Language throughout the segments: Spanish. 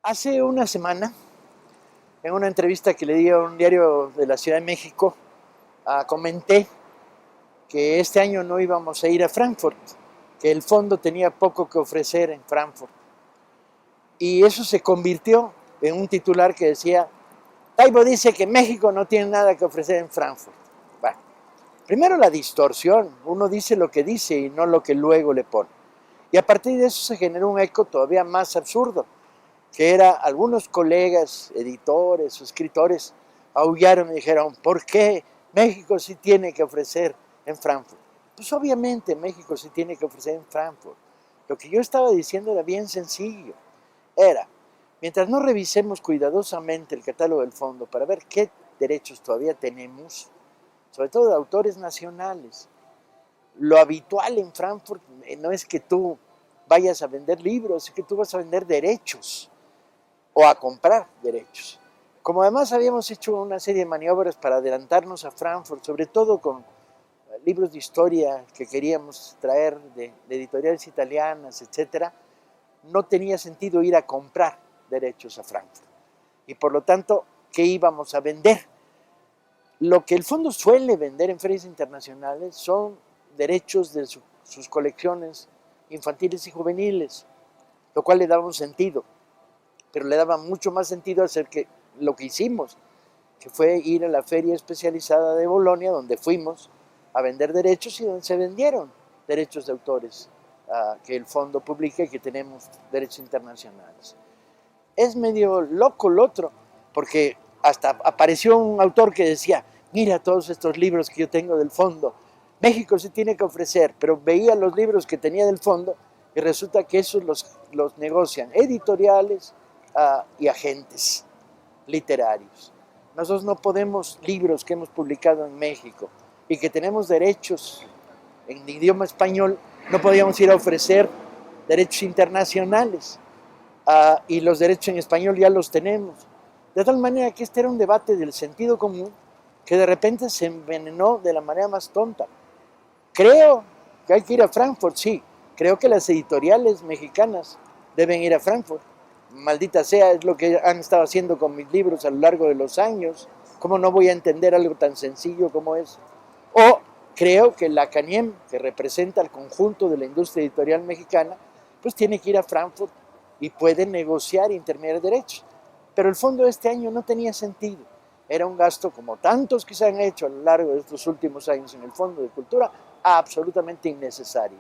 Hace una semana, en una entrevista que le di a un diario de la Ciudad de México, comenté que este año no íbamos a ir a Frankfurt, que el fondo tenía poco que ofrecer en Frankfurt. Y eso se convirtió en un titular que decía: Taibo dice que México no tiene nada que ofrecer en Frankfurt. Bueno, primero la distorsión, uno dice lo que dice y no lo que luego le pone. Y a partir de eso se generó un eco todavía más absurdo, que era algunos colegas, editores o escritores, aullaron y dijeron: ¿por qué México sí tiene que ofrecer en Frankfurt? Pues obviamente México sí tiene que ofrecer en Frankfurt. Lo que yo estaba diciendo era bien sencillo. Era, mientras no revisemos cuidadosamente el catálogo del fondo para ver qué derechos todavía tenemos, sobre todo de autores nacionales, lo habitual en Frankfurt no es que tú vayas a vender libros, es que tú vas a vender derechos o a comprar derechos. Como además habíamos hecho una serie de maniobras para adelantarnos a Frankfurt, sobre todo con libros de historia que queríamos traer de editoriales italianas, etcétera, no tenía sentido ir a comprar derechos a Frankfurt. Y por lo tanto, ¿qué íbamos a vender? Lo que el fondo suele vender en ferias internacionales son derechos de sus colecciones infantiles y juveniles, lo cual le daba un sentido, pero le daba mucho más sentido hacer lo que hicimos, que fue ir a la feria especializada de Bolonia, donde fuimos a vender derechos y donde se vendieron derechos de autores que el fondo publica y que tenemos derechos internacionales. Es medio loco lo otro, porque hasta apareció un autor que decía: mira todos estos libros que yo tengo del fondo, México se tiene que ofrecer, pero veía los libros que tenía del fondo y resulta que esos los negocian editoriales y agentes literarios. Nosotros no podemos, libros que hemos publicado en México y que tenemos derechos en idioma español, no podíamos ir a ofrecer derechos internacionales. Y los derechos en español ya los tenemos. De tal manera que este era un debate del sentido común que de repente se envenenó de la manera más tonta. Creo que hay que ir a Frankfurt, sí. Creo que las editoriales mexicanas deben ir a Frankfurt. Maldita sea, es lo que han estado haciendo con mis libros a lo largo de los años. ¿Cómo no voy a entender algo tan sencillo como eso? O creo que la CANIEM, que representa al conjunto de la industria editorial mexicana, pues tiene que ir a Frankfurt y puede negociar e intermediar derechos. Pero el fondo de este año no tenía sentido. Era un gasto, como tantos que se han hecho a lo largo de estos últimos años en el Fondo de Cultura, absolutamente innecesario.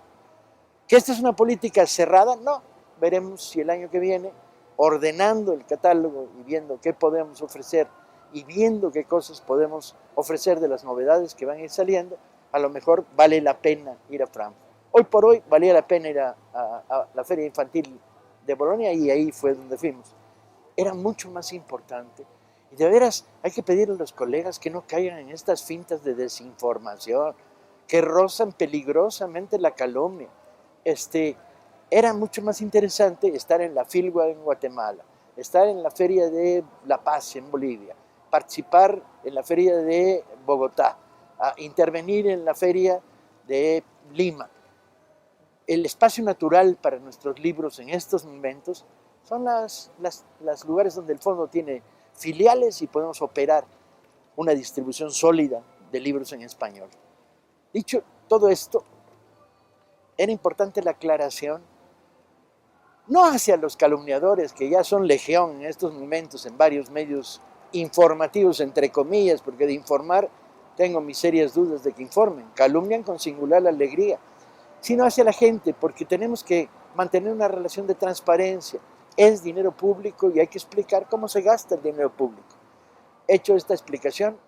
¿Que esta es una política cerrada? No. Veremos si el año que viene, ordenando el catálogo y viendo qué podemos ofrecer y viendo qué cosas podemos ofrecer de las novedades que van a ir saliendo, a lo mejor vale la pena ir a Frankfurt. Hoy por hoy valía la pena ir a la Feria Infantil de Bolonia y ahí fue donde fuimos. Era mucho más importante. Y de veras hay que pedirle a los colegas que no caigan en estas fintas de desinformación, que rozan peligrosamente la calumnia. Era mucho más interesante estar en la Filgua en Guatemala, estar en la Feria de La Paz en Bolivia, participar en la Feria de Bogotá, intervenir en la Feria de Lima. El espacio natural para nuestros libros en estos momentos son los lugares donde el fondo tiene filiales y podemos operar una distribución sólida de libros en español. Dicho todo esto, era importante la aclaración, no hacia los calumniadores, que ya son legión en estos momentos en varios medios informativos, entre comillas, porque de informar tengo mis serias dudas de que informen, calumnian con singular alegría, sino hacia la gente, porque tenemos que mantener una relación de transparencia. Es dinero público y hay que explicar cómo se gasta el dinero público. Hecho esta explicación,